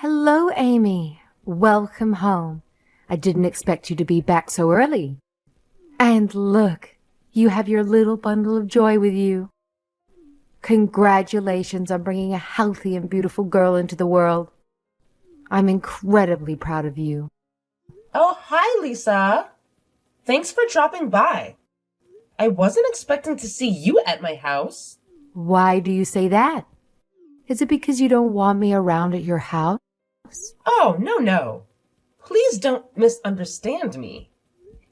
Hello, Amy. Welcome home. I didn't expect you to be back so early. And look, you have your little bundle of joy with you. Congratulations on bringing a healthy and beautiful girl into the world. I'm incredibly proud of you. Oh, hi, Lisa. Thanks for dropping by. I wasn't expecting to see you at my house. Why do you say that? Is it because you don't want me around at your house? Oh, no. Please don't misunderstand me.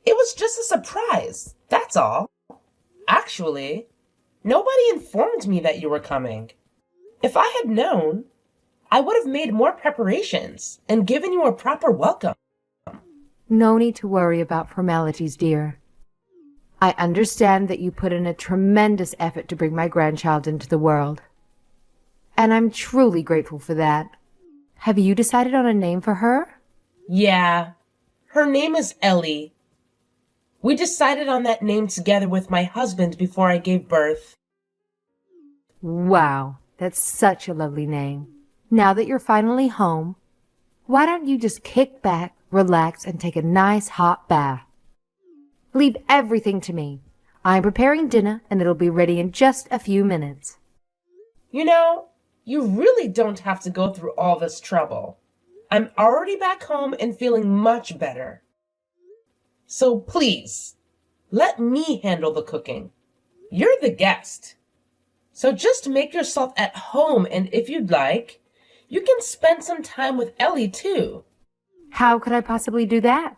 It was just a surprise, that's all. Actually, nobody informed me that you were coming. If I had known, I would have made more preparations and given you a proper welcome. No need to worry about formalities, dear. I understand that you put in a tremendous effort to bring my grandchild into the world. And I'm truly grateful for that. Have you decided on a name for her? Yeah, her name is Ellie. We decided on that name together with my husband before I gave birth. Wow, that's such a lovely name. Now that you're finally home, why don't you just kick back, relax, and take a nice hot bath? Leave everything to me. I'm preparing dinner, and it'll be ready in just a few minutes. You know, you really don't have to go through all this trouble. I'm already back home and feeling much better. So please, let me handle the cooking. You're the guest. So just make yourself at home, and if you'd like, you can spend some time with Ellie too. How could I possibly do that?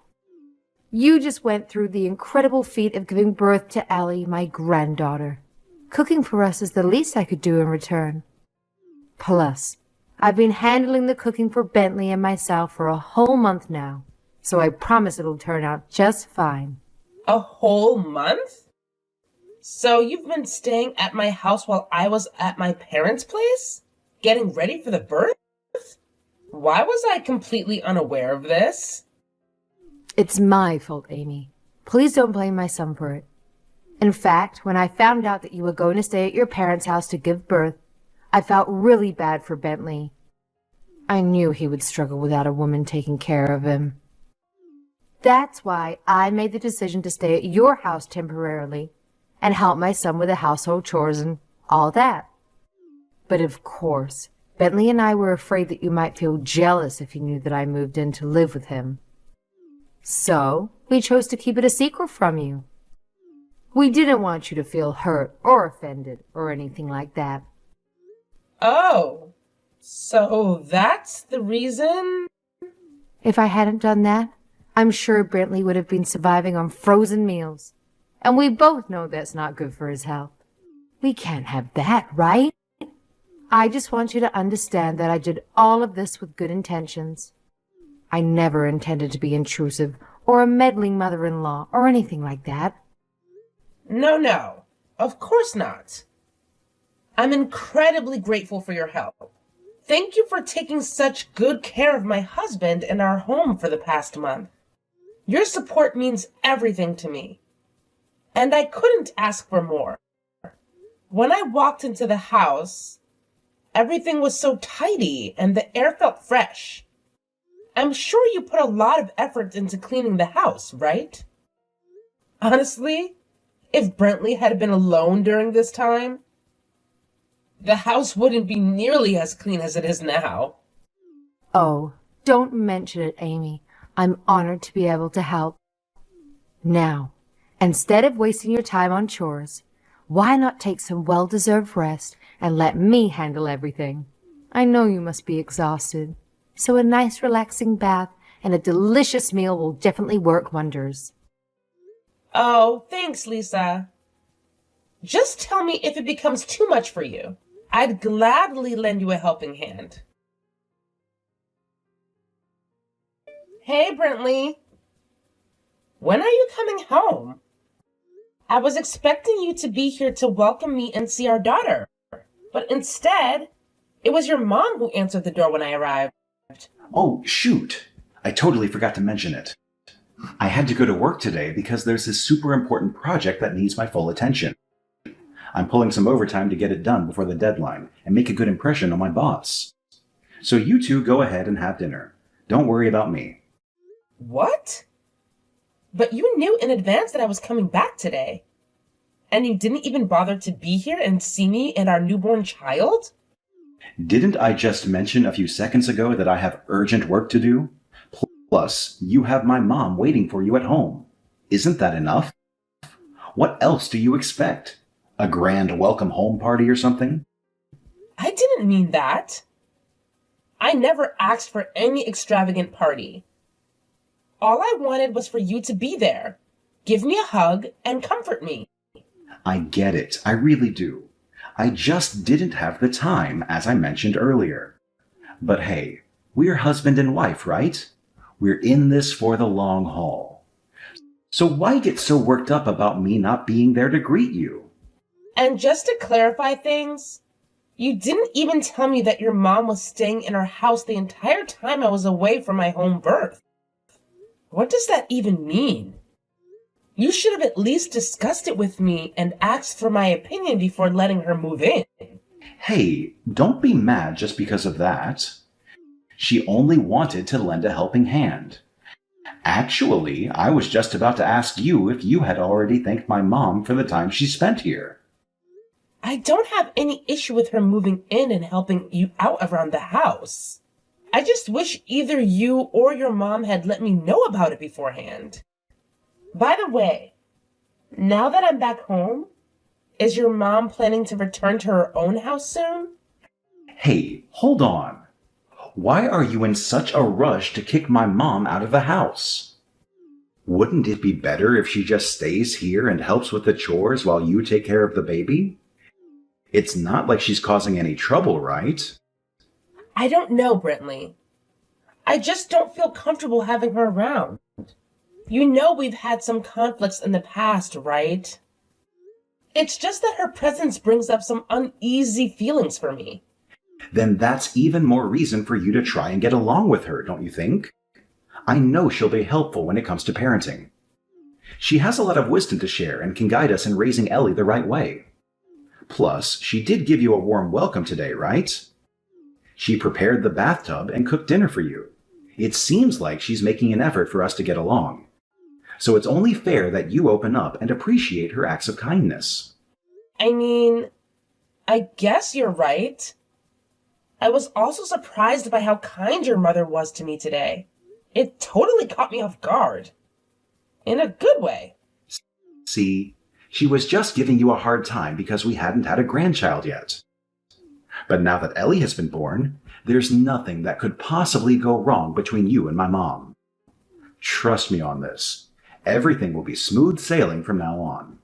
You just went through the incredible feat of giving birth to Ellie, my granddaughter. Cooking for us is the least I could do in return. Plus, I've been handling the cooking for Bentley and myself for a whole month now, so I promise it'll turn out just fine. A whole month? So you've been staying at my house while I was at my parents' place? Getting ready for the birth? Why was I completely unaware of this? It's my fault, Amy. Please don't blame my son for it. In fact, when I found out that you were going to stay at your parents' house to give birth, I felt really bad for Bentley. I knew he would struggle without a woman taking care of him. That's why I made the decision to stay at your house temporarily and help my son with the household chores and all that. But of course, Bentley and I were afraid that you might feel jealous if you knew that I moved in to live with him. So, we chose to keep it a secret from you. We didn't want you to feel hurt or offended or anything like that. Oh, so that's the reason? If I hadn't done that, I'm sure Bentley would have been surviving on frozen meals. And we both know that's not good for his health. We can't have that, right? I just want you to understand that I did all of this with good intentions. I never intended to be intrusive or a meddling mother-in-law or anything like that. No, of course not. I'm incredibly grateful for your help. Thank you for taking such good care of my husband and our home for the past month. Your support means everything to me. And I couldn't ask for more. When I walked into the house, everything was so tidy and the air felt fresh. I'm sure you put a lot of effort into cleaning the house, right? Honestly, if Brentley had been alone during this time, the house wouldn't be nearly as clean as it is now. Oh, don't mention it, Amy. I'm honored to be able to help. Now, instead of wasting your time on chores, why not take some well-deserved rest and let me handle everything? I know you must be exhausted, so a nice relaxing bath and a delicious meal will definitely work wonders. Oh, thanks, Lisa. Just tell me if it becomes too much for you. I'd gladly lend you a helping hand. Hey, Brentley. When are you coming home? I was expecting you to be here to welcome me and see our daughter, but instead, it was your mom who answered the door when I arrived. Oh, shoot. I totally forgot to mention it. I had to go to work today because there's this super important project that needs my full attention. I'm pulling some overtime to get it done before the deadline and make a good impression on my boss. So you two go ahead and have dinner. Don't worry about me. What? But you knew in advance that I was coming back today. And you didn't even bother to be here and see me and our newborn child? Didn't I just mention a few seconds ago that I have urgent work to do? Plus, you have my mom waiting for you at home. Isn't that enough? What else do you expect? A grand welcome home party or something? I didn't mean that. I never asked for any extravagant party. All I wanted was for you to be there, give me a hug, and comfort me. I get it. I really do. I just didn't have the time, as I mentioned earlier. But hey, we're husband and wife, right? We're in this for the long haul. So why get so worked up about me not being there to greet you? And just to clarify things, you didn't even tell me that your mom was staying in our house the entire time I was away from my home birth. What does that even mean? You should have at least discussed it with me and asked for my opinion before letting her move in. Hey, don't be mad just because of that. She only wanted to lend a helping hand. Actually, I was just about to ask you if you had already thanked my mom for the time she spent here. I don't have any issue with her moving in and helping you out around the house. I just wish either you or your mom had let me know about it beforehand. By the way, now that I'm back home, is your mom planning to return to her own house soon? Hey, hold on. Why are you in such a rush to kick my mom out of the house? Wouldn't it be better if she just stays here and helps with the chores while you take care of the baby? It's not like she's causing any trouble, right? I don't know, Brentley. I just don't feel comfortable having her around. You know we've had some conflicts in the past, right? It's just that her presence brings up some uneasy feelings for me. Then that's even more reason for you to try and get along with her, don't you think? I know she'll be helpful when it comes to parenting. She has a lot of wisdom to share and can guide us in raising Ellie the right way. Plus, she did give you a warm welcome today, right? She prepared the bathtub and cooked dinner for you. It seems like she's making an effort for us to get along. So it's only fair that you open up and appreciate her acts of kindness. I mean, I guess you're right. I was also surprised by how kind your mother was to me today. It totally caught me off guard. In a good way. See, she was just giving you a hard time because we hadn't had a grandchild yet. But now that Ellie has been born, there's nothing that could possibly go wrong between you and my mom. Trust me on this. Everything will be smooth sailing from now on.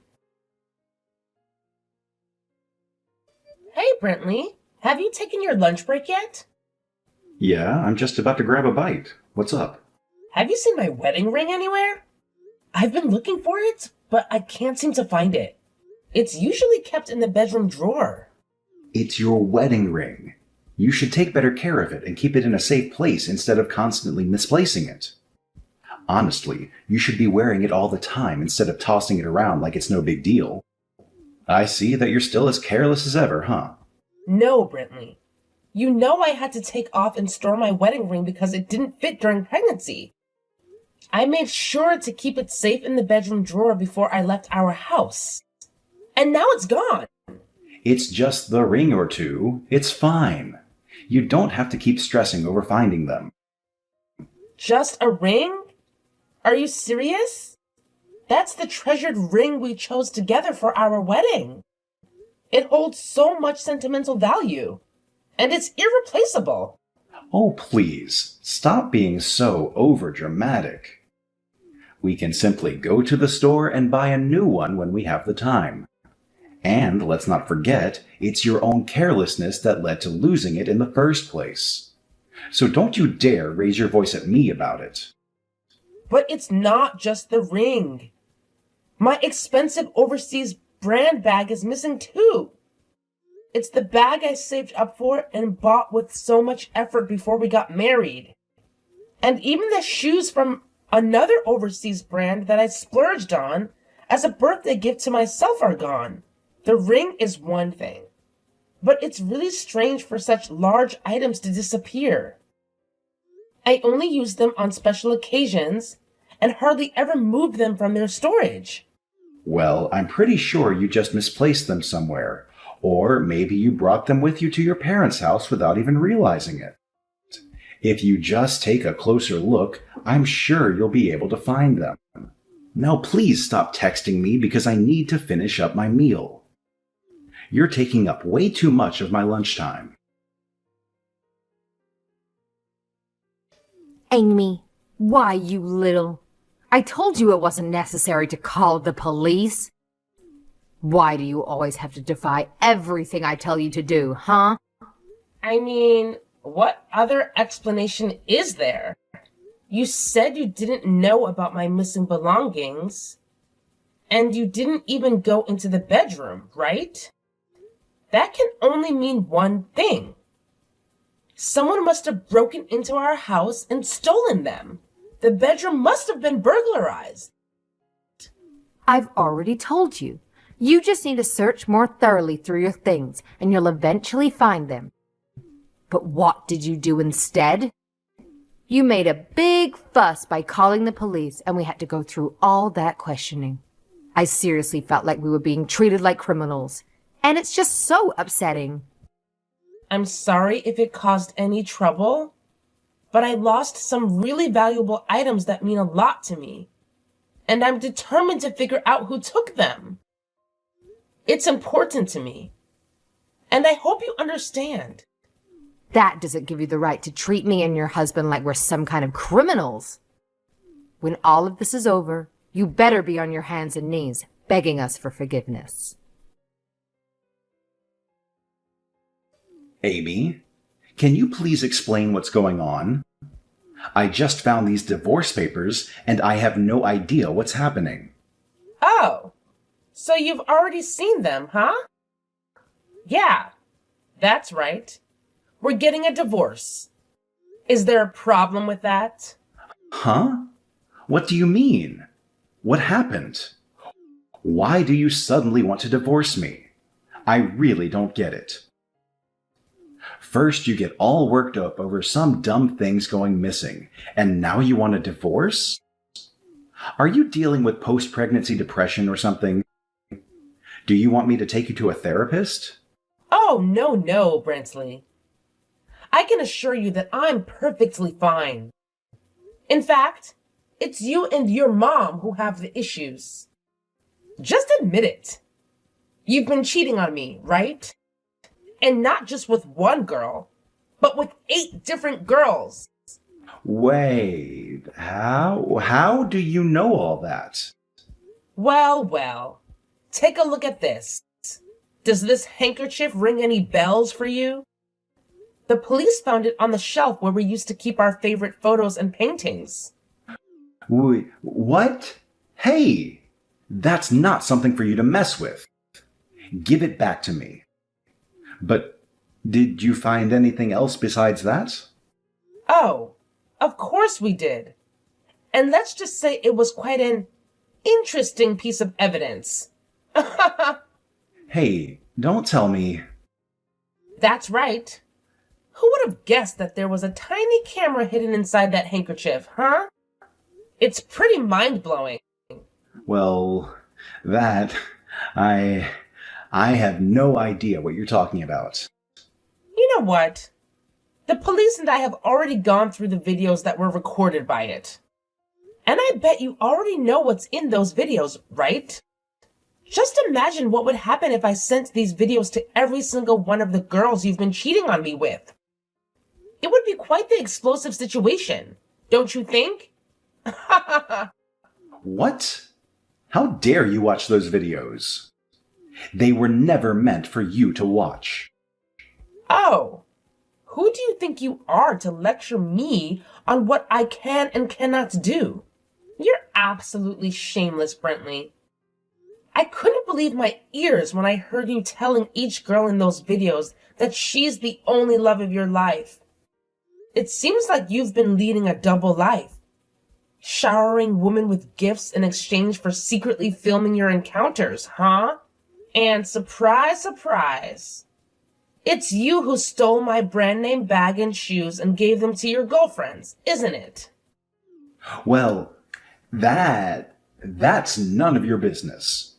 Hey, Brentley, have you taken your lunch break yet? Yeah, I'm just about to grab a bite. What's up? Have you seen my wedding ring anywhere? I've been looking for it, but I can't seem to find it. It's usually kept in the bedroom drawer. It's your wedding ring. You should take better care of it and keep it in a safe place instead of constantly misplacing it. Honestly, you should be wearing it all the time instead of tossing it around like it's no big deal. I see that you're still as careless as ever, huh? No, Brentley. You know I had to take off and store my wedding ring because it didn't fit during pregnancy. I made sure to keep it safe in the bedroom drawer before I left our house. And now it's gone. It's just the ring or two. It's fine. You don't have to keep stressing over finding them. Just a ring? Are you serious? That's the treasured ring we chose together for our wedding. It holds so much sentimental value. And it's irreplaceable. Oh, please, stop being so overdramatic. We can simply go to the store and buy a new one when we have the time. And let's not forget, it's your own carelessness that led to losing it in the first place. So don't you dare raise your voice at me about it. But it's not just the ring. My expensive overseas brand bag is missing too. It's the bag I saved up for and bought with so much effort before we got married. And even the shoes from another overseas brand that I splurged on as a birthday gift to myself are gone. The ring is one thing, but it's really strange for such large items to disappear. I only use them on special occasions and hardly ever move them from their storage. Well, I'm pretty sure you just misplaced them somewhere, or maybe you brought them with you to your parents' house without even realizing it. If you just take a closer look, I'm sure you'll be able to find them. Now please stop texting me because I need to finish up my meal. You're taking up way too much of my lunchtime. Amy, why, you little... I told you it wasn't necessary to call the police. Why do you always have to defy everything I tell you to do, huh? I mean, what other explanation is there? You said you didn't know about my missing belongings, and you didn't even go into the bedroom, right? That can only mean one thing. Someone must have broken into our house and stolen them. The bedroom must have been burglarized. I've already told you. You just need to search more thoroughly through your things, and you'll eventually find them. But what did you do instead? You made a big fuss by calling the police, and we had to go through all that questioning. I seriously felt like we were being treated like criminals, and it's just so upsetting. I'm sorry if it caused any trouble, but I lost some really valuable items that mean a lot to me, and I'm determined to figure out who took them. It's important to me, and I hope you understand. That doesn't give you the right to treat me and your husband like we're some kind of criminals. When all of this is over, you better be on your hands and knees, begging us for forgiveness. Amy, can you please explain what's going on? I just found these divorce papers, and I have no idea what's happening. Oh, so you've already seen them, huh? Yeah, that's right. We're getting a divorce. Is there a problem with that? Huh? What do you mean? What happened? Why do you suddenly want to divorce me? I really don't get it. First, you get all worked up over some dumb things going missing, and now you want a divorce? Are you dealing with post-pregnancy depression or something? Do you want me to take you to a therapist? Oh, no, Brentley. I can assure you that I'm perfectly fine. In fact, it's you and your mom who have the issues. Just admit it. You've been cheating on me, right? And not just with one girl, but with 8 different girls. Wait, how do you know all that? Well, take a look at this. Does this handkerchief ring any bells for you? The police found it on the shelf where we used to keep our favorite photos and paintings. What? Hey, that's not something for you to mess with. Give it back to me. But did you find anything else besides that? Oh, of course we did. And let's just say it was quite an interesting piece of evidence. Hey, don't tell me. That's right. Who would have guessed that there was a tiny camera hidden inside that handkerchief, huh? It's pretty mind-blowing. Well, I have no idea what you're talking about. You know what? The police and I have already gone through the videos that were recorded by it. And I bet you already know what's in those videos, right? Just imagine what would happen if I sent these videos to every single one of the girls you've been cheating on me with. It would be quite the explosive situation, don't you think? What? How dare you watch those videos? They were never meant for you to watch. Oh, who do you think you are to lecture me on what I can and cannot do? You're absolutely shameless, Brentley. I couldn't believe my ears when I heard you telling each girl in those videos that she's the only love of your life. It seems like you've been leading a double life. Showering women with gifts in exchange for secretly filming your encounters, huh? And surprise, surprise. It's you who stole my brand name bag and shoes and gave them to your girlfriends, isn't it? Well, that's none of your business.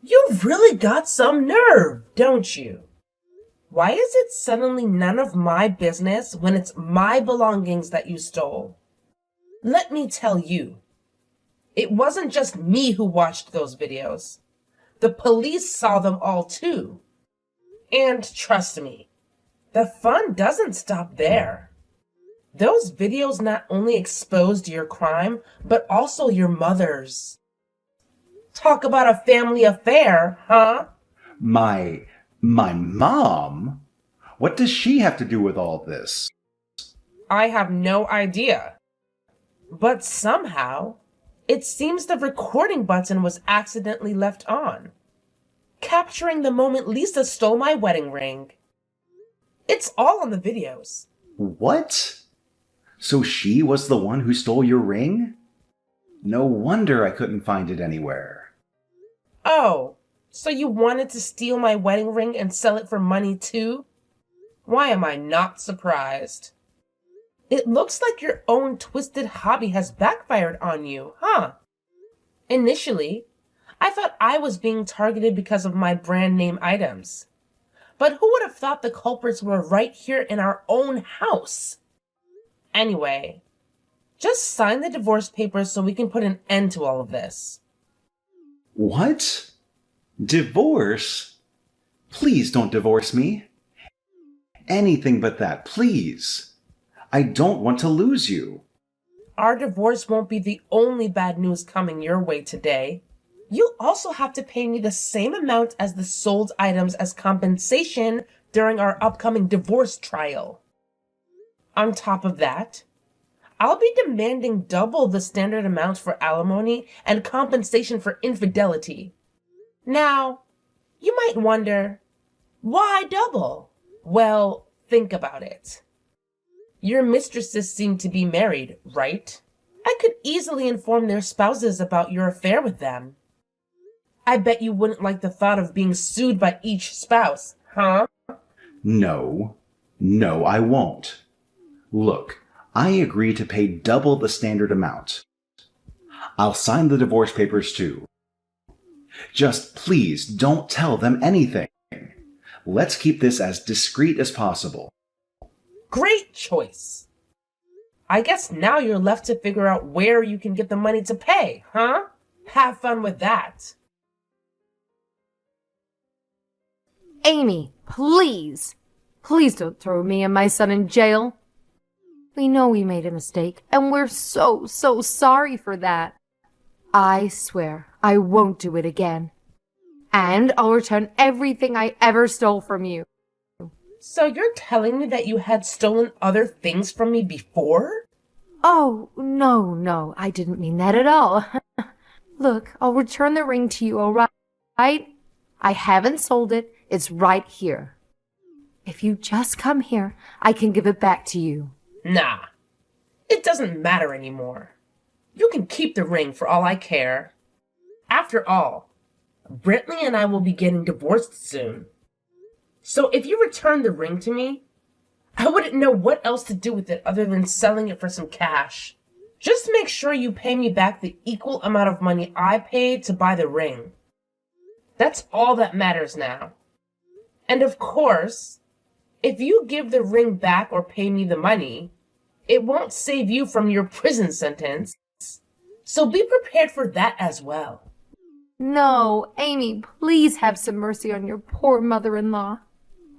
You've really got some nerve, don't you? Why is it suddenly none of my business when it's my belongings that you stole? Let me tell you, it wasn't just me who watched those videos. The police saw them all too. And trust me, the fun doesn't stop there. Those videos not only exposed your crime, but also your mother's. Talk about a family affair, huh? My mom? What does she have to do with all this? I have no idea. But somehow, it seems the recording button was accidentally left on, capturing the moment Lisa stole my wedding ring. It's all on the videos. What? So she was the one who stole your ring? No wonder I couldn't find it anywhere. Oh, so you wanted to steal my wedding ring and sell it for money too? Why am I not surprised? It looks like your own twisted hobby has backfired on you, huh? Initially, I thought I was being targeted because of my brand name items. But who would have thought the culprits were right here in our own house? Anyway, just sign the divorce papers so we can put an end to all of this. What? Divorce? Please don't divorce me. Anything but that, please. I don't want to lose you. Our divorce won't be the only bad news coming your way today. You'll also have to pay me the same amount as the sold items as compensation during our upcoming divorce trial. On top of that, I'll be demanding double the standard amount for alimony and compensation for infidelity. Now, you might wonder, why double? Well, think about it. Your mistresses seem to be married, right? I could easily inform their spouses about your affair with them. I bet you wouldn't like the thought of being sued by each spouse, huh? No, I won't. Look, I agree to pay double the standard amount. I'll sign the divorce papers too. Just please don't tell them anything. Let's keep this as discreet as possible. Great choice. I guess now you're left to figure out where you can get the money to pay, huh? Have fun with that. Amy, please. Please don't throw me and my son in jail. We know we made a mistake, and we're so sorry for that. I swear I won't do it again. And I'll return everything I ever stole from you. So you're telling me that you had stolen other things from me before? Oh, no, I didn't mean that at all. Look, I'll return the ring to you, all right? I haven't sold it. It's right here. If you just come here, I can give it back to you. Nah, it doesn't matter anymore. You can keep the ring for all I care. After all, Brentley and I will be getting divorced soon. So if you return the ring to me, I wouldn't know what else to do with it other than selling it for some cash. Just make sure you pay me back the equal amount of money I paid to buy the ring. That's all that matters now. And of course, if you give the ring back or pay me the money, it won't save you from your prison sentence. So be prepared for that as well. No, Amy, please have some mercy on your poor mother-in-law.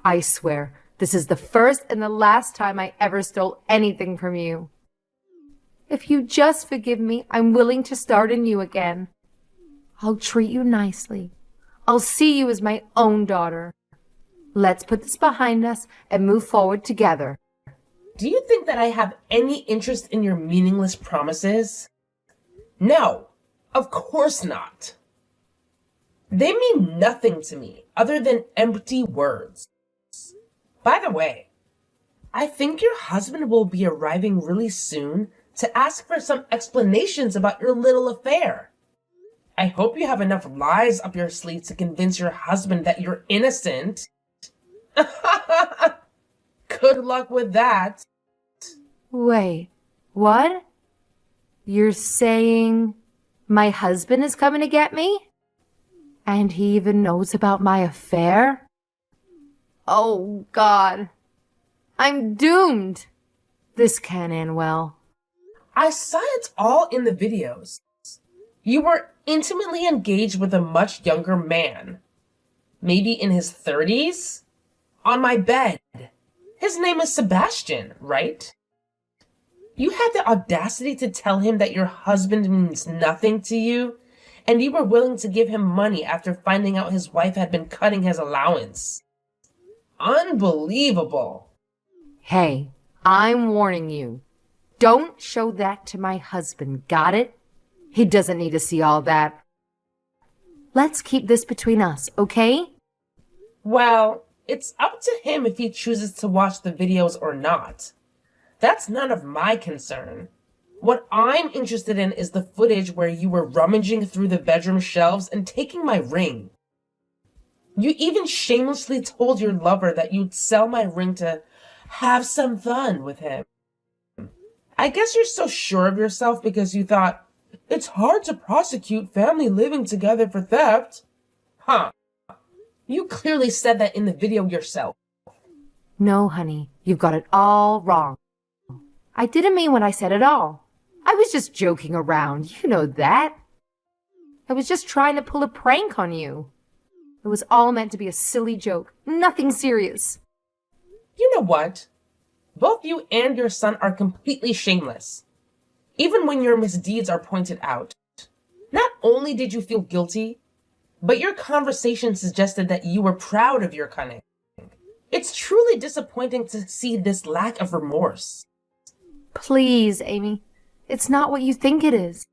I swear, this is the first and the last time I ever stole anything from you. If you just forgive me, I'm willing to start anew again. I'll treat you nicely. I'll see you as my own daughter. Let's put this behind us and move forward together. Do you think that I have any interest in your meaningless promises? No, of course not. They mean nothing to me other than empty words. By the way, I think your husband will be arriving really soon to ask for some explanations about your little affair. I hope you have enough lies up your sleeve to convince your husband that you're innocent. Good luck with that. Wait, what? You're saying my husband is coming to get me? And he even knows about my affair? Oh, God. I'm doomed. This can't end well. I saw it all in the videos. You were intimately engaged with a much younger man. Maybe in his 30s? On my bed. His name is Sebastian, right? You had the audacity to tell him that your husband means nothing to you, and you were willing to give him money after finding out his wife had been cutting his allowance. Unbelievable. Hey, I'm warning you. Don't show that to my husband, got it? He doesn't need to see all that. Let's keep this between us, okay? Well, it's up to him if he chooses to watch the videos or not. That's none of my concern. What I'm interested in is the footage where you were rummaging through the bedroom shelves and taking my ring. You even shamelessly told your lover that you'd sell my ring to have some fun with him. I guess you're so sure of yourself because you thought, it's hard to prosecute family living together for theft. Huh. You clearly said that in the video yourself. No, honey, you've got it all wrong. I didn't mean what I said at all. I was just joking around, you know that. I was just trying to pull a prank on you. It was all meant to be a silly joke, nothing serious. You know what? Both you and your son are completely shameless. Even when your misdeeds are pointed out. Not only did you feel guilty, but your conversation suggested that you were proud of your cunning. It's truly disappointing to see this lack of remorse. Please, Amy. It's not what you think it is.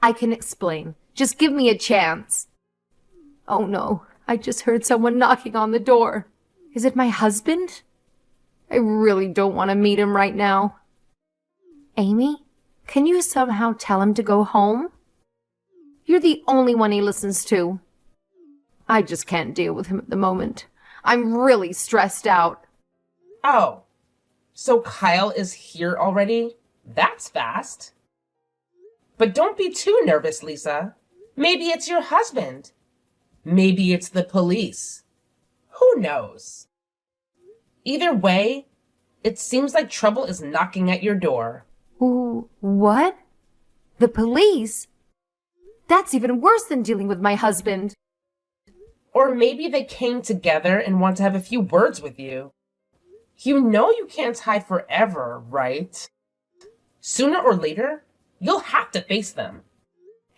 I can explain. Just give me a chance. Oh no, I just heard someone knocking on the door. Is it my husband? I really don't want to meet him right now. Amy, can you somehow tell him to go home? You're the only one he listens to. I just can't deal with him at the moment. I'm really stressed out. Oh, so Kyle is here already? That's fast. But don't be too nervous, Lisa. Maybe it's your husband. Maybe it's the police. Who knows? Either way, it seems like trouble is knocking at your door. Ooh, what? The police? That's even worse than dealing with my husband. Or maybe they came together and want to have a few words with you. You know you can't hide forever, right? Sooner or later, you'll have to face them.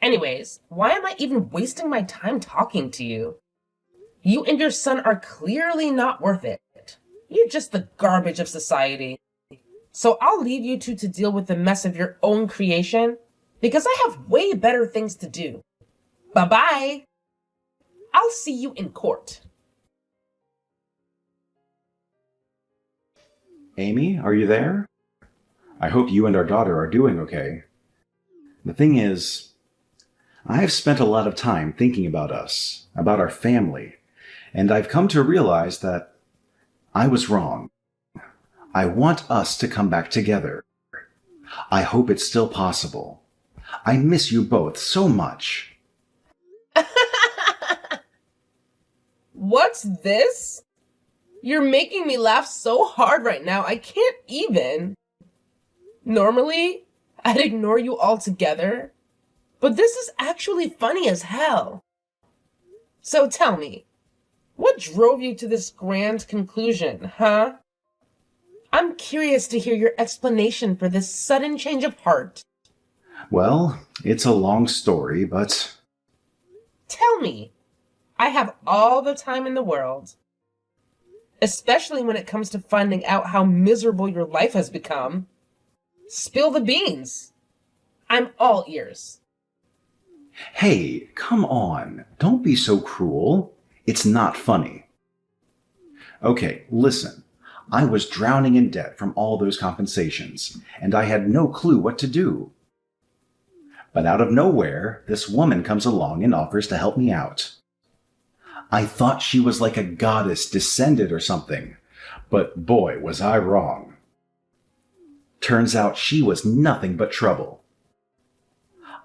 Anyways, why am I even wasting my time talking to you? You and your son are clearly not worth it. You're just the garbage of society. So I'll leave you two to deal with the mess of your own creation, because I have way better things to do. Bye-bye. I'll see you in court. Amy, are you there? I hope you and our daughter are doing okay. The thing is, I've spent a lot of time thinking about us, about our family, and I've come to realize that I was wrong. I want us to come back together. I hope it's still possible. I miss you both so much. What's this? You're making me laugh so hard right now, I can't even. Normally, I'd ignore you altogether, but this is actually funny as hell. So tell me, what drove you to this grand conclusion, huh? I'm curious to hear your explanation for this sudden change of heart. Well, it's a long story, but... Tell me. I have all the time in the world. Especially when it comes to finding out how miserable your life has become. Spill the beans. I'm all ears. Hey, come on. Don't be so cruel. It's not funny. Okay, listen. I was drowning in debt from all those compensations, and I had no clue what to do. But out of nowhere, this woman comes along and offers to help me out. I thought she was like a goddess descended or something, but boy, was I wrong. Turns out she was nothing but trouble.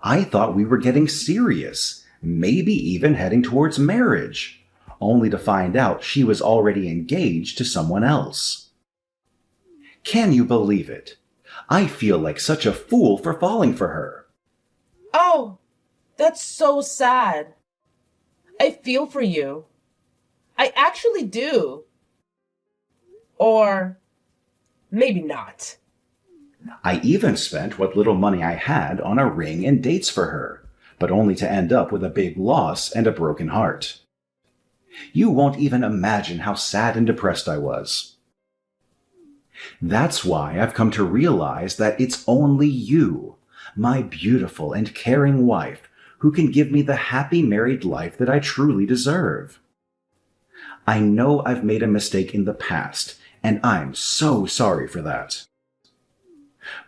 I thought we were getting serious, maybe even heading towards marriage, only to find out she was already engaged to someone else. Can you believe it? I feel like such a fool for falling for her. Oh, that's so sad. I feel for you. I actually do. Or maybe not. I even spent what little money I had on a ring and dates for her, but only to end up with a big loss and a broken heart. You won't even imagine how sad and depressed I was. That's why I've come to realize that it's only you, my beautiful and caring wife, who can give me the happy married life that I truly deserve. I know I've made a mistake in the past, and I'm so sorry for that.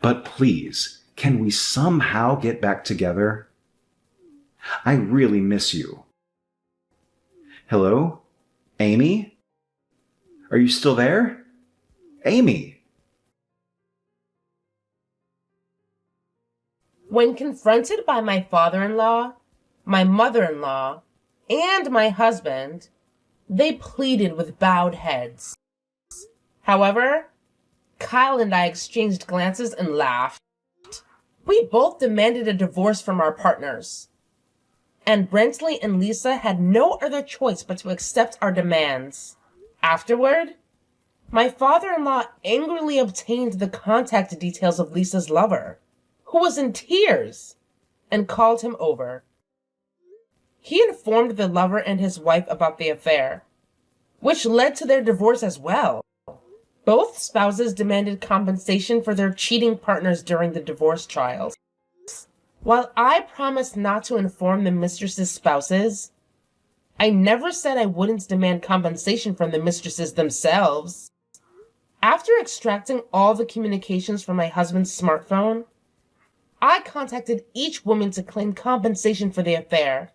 But please, can we somehow get back together? I really miss you. Hello? Amy? Are you still there? Amy! When confronted by my father-in-law, my mother-in-law, and my husband, they pleaded with bowed heads. However, Kyle and I exchanged glances and laughed. We both demanded a divorce from our partners, and Brentley and Lisa had no other choice but to accept our demands. Afterward, my father-in-law angrily obtained the contact details of Lisa's lover, who was in tears, and called him over. He informed the lover and his wife about the affair, which led to their divorce as well. Both spouses demanded compensation for their cheating partners during the divorce trials. While I promised not to inform the mistress's spouses, I never said I wouldn't demand compensation from the mistresses themselves. After extracting all the communications from my husband's smartphone, I contacted each woman to claim compensation for the affair,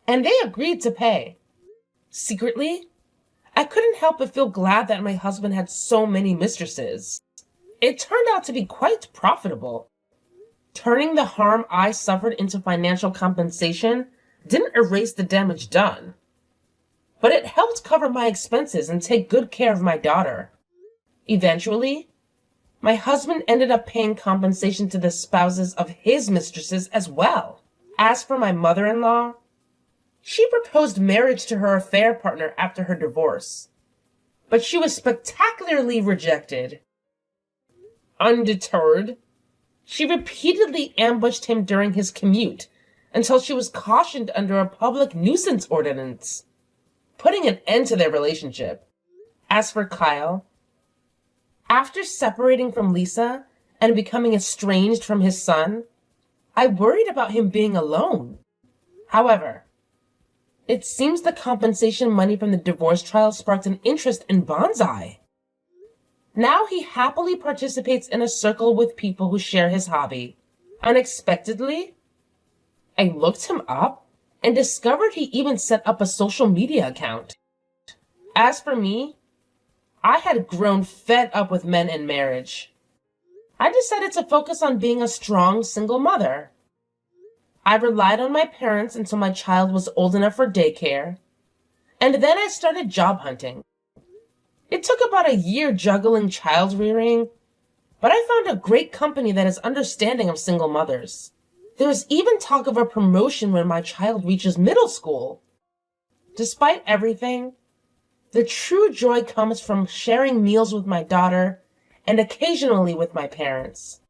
and they agreed to pay. Secretly, I couldn't help but feel glad that my husband had so many mistresses. It turned out to be quite profitable. Turning the harm I suffered into financial compensation didn't erase the damage done, but it helped cover my expenses and take good care of my daughter. Eventually, my husband ended up paying compensation to the spouses of his mistresses as well. As for my mother-in-law, she proposed marriage to her affair partner after her divorce, but she was spectacularly rejected. Undeterred, she repeatedly ambushed him during his commute until she was cautioned under a public nuisance ordinance, putting an end to their relationship. As for Kyle, after separating from Lisa and becoming estranged from his son, I worried about him being alone. However, it seems the compensation money from the divorce trial sparked an interest in bonsai. Now he happily participates in a circle with people who share his hobby. Unexpectedly, I looked him up and discovered he even set up a social media account. As for me, I had grown fed up with men and marriage. I decided to focus on being a strong single mother. I relied on my parents until my child was old enough for daycare, and then I started job hunting. It took about a year juggling child rearing, but I found a great company that is understanding of single mothers. There's even talk of a promotion when my child reaches middle school. Despite everything, the true joy comes from sharing meals with my daughter and occasionally with my parents.